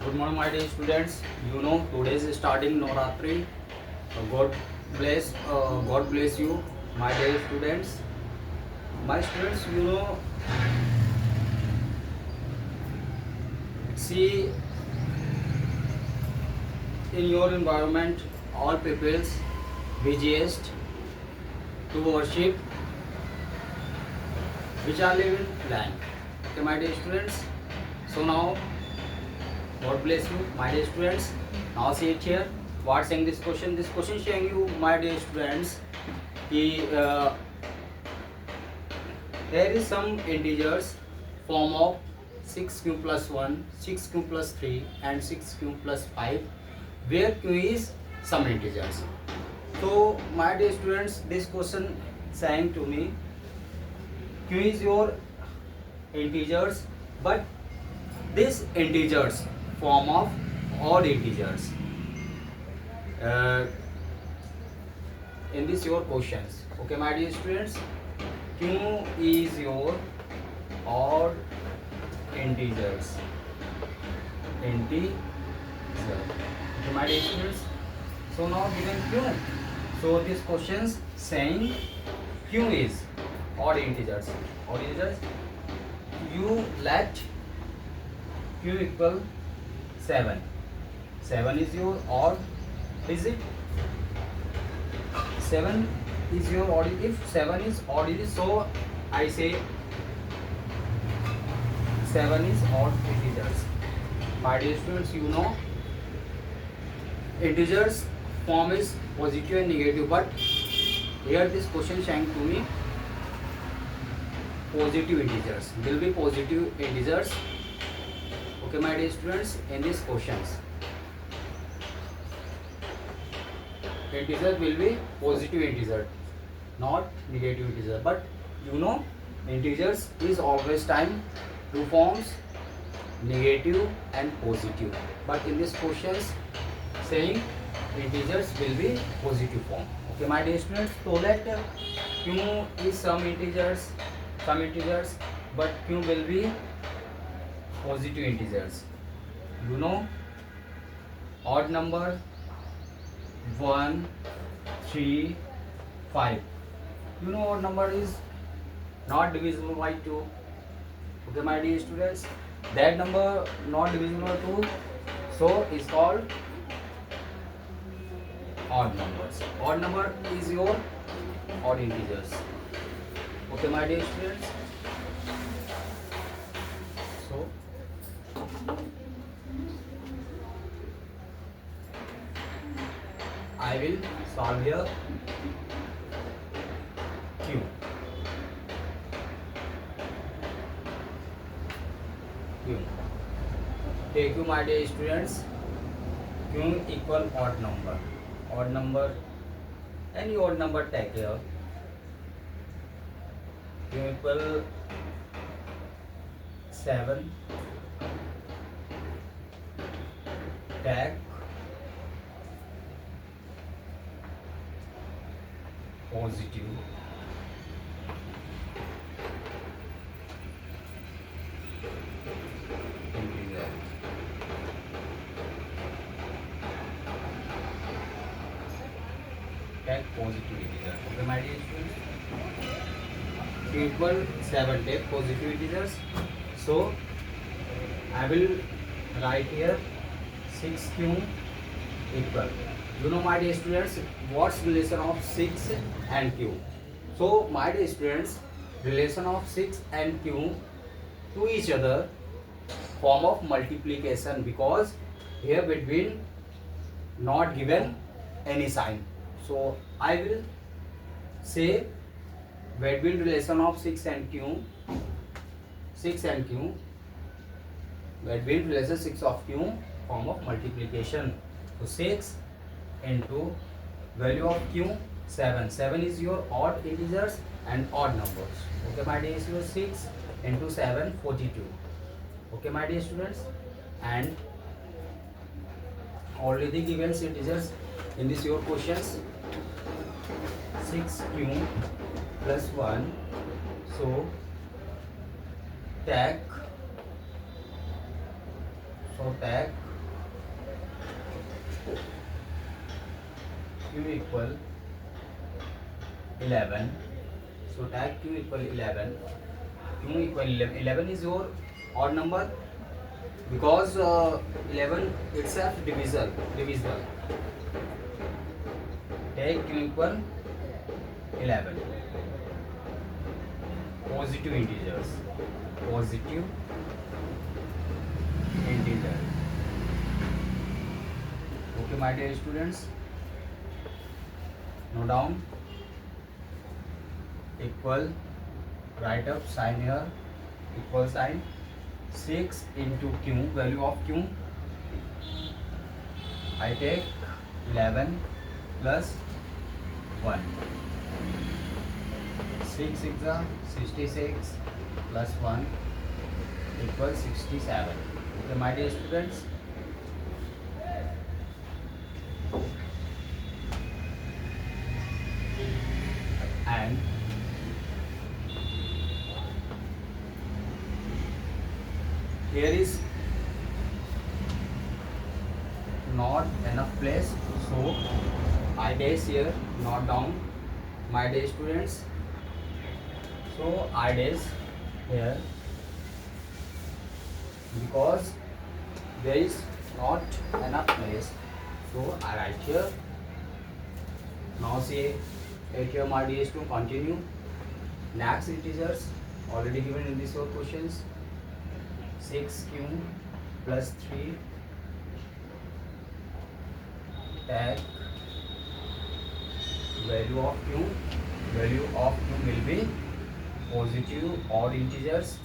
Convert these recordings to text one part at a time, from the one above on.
Good morning, my dear students. You know today is starting Navratri. God bless you, my dear students. My students, see in your environment, all peoples busiest to worship which are living land. Okay, my dear students. So now, God bless you, my dear students. Now see it here. What saying this question? This question showing you, my dear students, कि there is some integers form of 6q plus 1, 6q plus 3 and 6q plus 5 where q is some integers. So my dear students, this question saying to me q is your integers, but this integers form of odd integers. In this your questions. Okay, my dear students, q is your odd integers. Okay, my dear students. So now given q. So this questions saying q is odd integers. Odd integers. You let q equal 7. 7 is your odd digit. 7 is your odd. If 7 is odd digit, so I say 7 is odd integers. My dear students, you know integers form is positive and negative, but here this question saying to me positive integers will be positive integers. Okay, my dear students, in these questions integer will be positive integer, not negative integer. But you know integers is always time two forms, negative and positive. But in this questions saying integers will be positive form. Okay, my dear students, so let q is some integers, but q will be positive integers. You know odd number 1, 3, 5. You know odd number is not divisible by 2. Okay, my dear students, that number not divisible by 2, so is called odd numbers. Odd number is your odd integers. Okay, my dear students. So I will solve here q. Take you, my dear students, q equal odd number. Odd number, any odd number take here. Q equal 7. Take positive integer. Take positive integer. Okay, my dear students, q equal 7. Take positive integers. So I will write here 6q equal. You know, my dear students, what's relation of 6 and q? So my dear students, relation of 6 and q to each other form of multiplication, because here between not given any sign. So I will say between relation of 6 and q, between relation 6 of q form of multiplication. So 6 into value of q 7. 7 is your odd integers and odd numbers. Okay, my dear students, 6 into 7, 42. Okay, my dear students, and already given integers in this your questions 6q plus 1. So take q equal 11. So tag q equal 11. q equal 11. 11 is your odd number because 11 itself divisible. Take q equal 11. Positive integers. Positive integer. Okay, my dear students. Note down. Equal. Write up sign here. Equal sign. 6 into q. Value of q. I take 11 plus 1. 6 6 66 plus 1 equals 67. Okay, my dear students. And here is not enough place, so I dash here, not down, my dear students. So I dash here because there is not enough place, so I write here. Now see, take here my dear students, continue. Next integers already given in these four questions. 6q plus 3 tag value of q will be positive odd integers.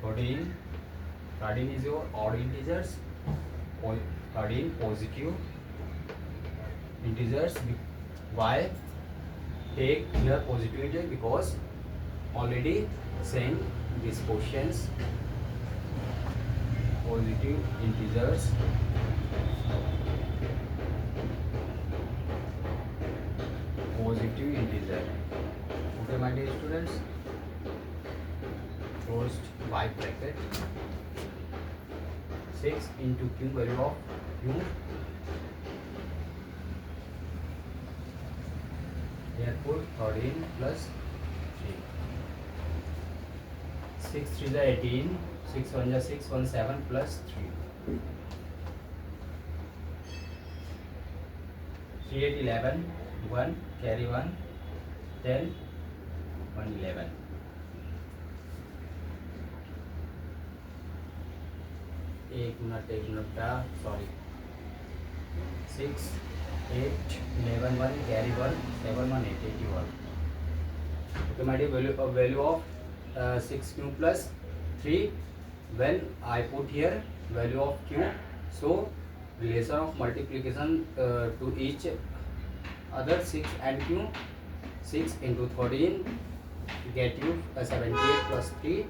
13 is your odd integers. 13 positive integers. Why take here positive integer? Because already same these questions. Positive integers Okay, my dear students, closed by bracket. 6 into q, value of q, therefore 13 plus 3. 6 3 is 18, 6 1 is 6, 1 7 plus 3. 3 8 11, 1 carry 1, 10, 1 11. एक minute का sorry 6 8 11 1 carry 1 7 1 8 81. Okay, my dear, value of 6q plus 3. When I put here value of q, so relation of multiplication to each other 6 and q. 6 into 13 get you 78 plus 3.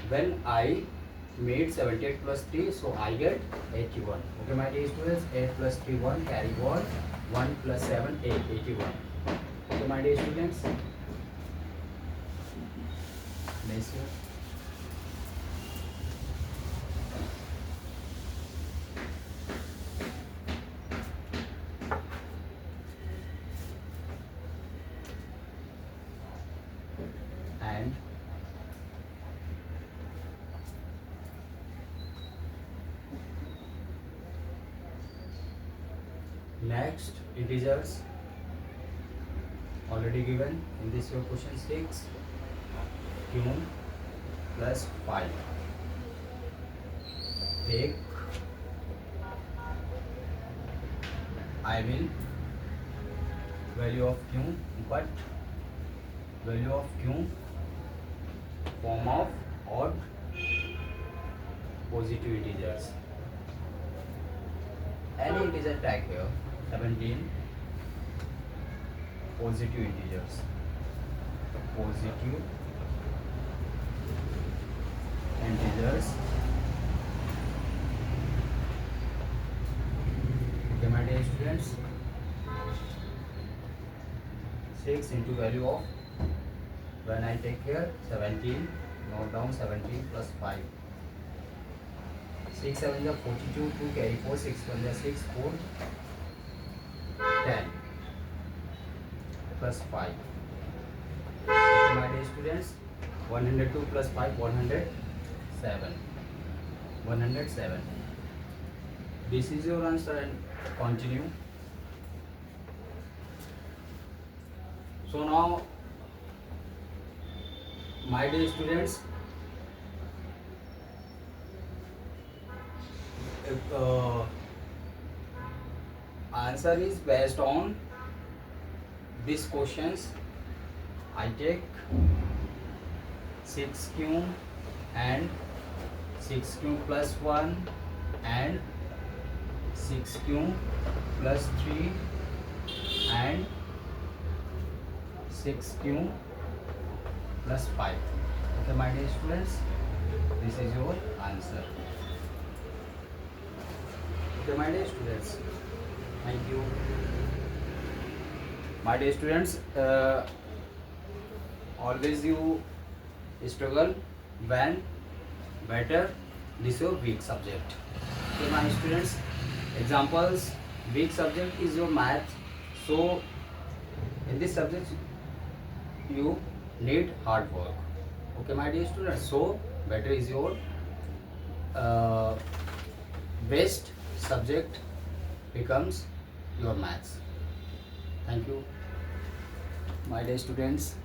When I made 78 plus 3, so I get 81. Okay, my dear students, 8 plus 3 1 carry 1, 1 plus 7 8 81. Okay, my dear students, nice here. And next integers already given in this your question 6 q plus 5. Take I will value of q, but value of q form of odd positive integers. Any integer tag here. 17 positive integers. Positive integers. Okay, my dear students, 6 into value of, when I take here 17, note down 17 plus 5. 6 7 is 42, 2 carry 4, 6 1 is 6, 4 10 plus 5. Okay, my dear students, 102 plus 5 107. 107. This is your answer and continue. So now, my dear students, if, answer is based on these questions. I take 6q and 6q plus 1 and 6q plus 3 and 6q plus 5. Okay, my dear students, this is your answer. Okay, my dear students, thank you. My dear students, always you struggle when better this is your weak subject. Okay, my students, examples, weak subject is your math. So in this subject you need hard work. Okay, my dear students, so better is your best subject becomes your maths. Thank you, my dear students.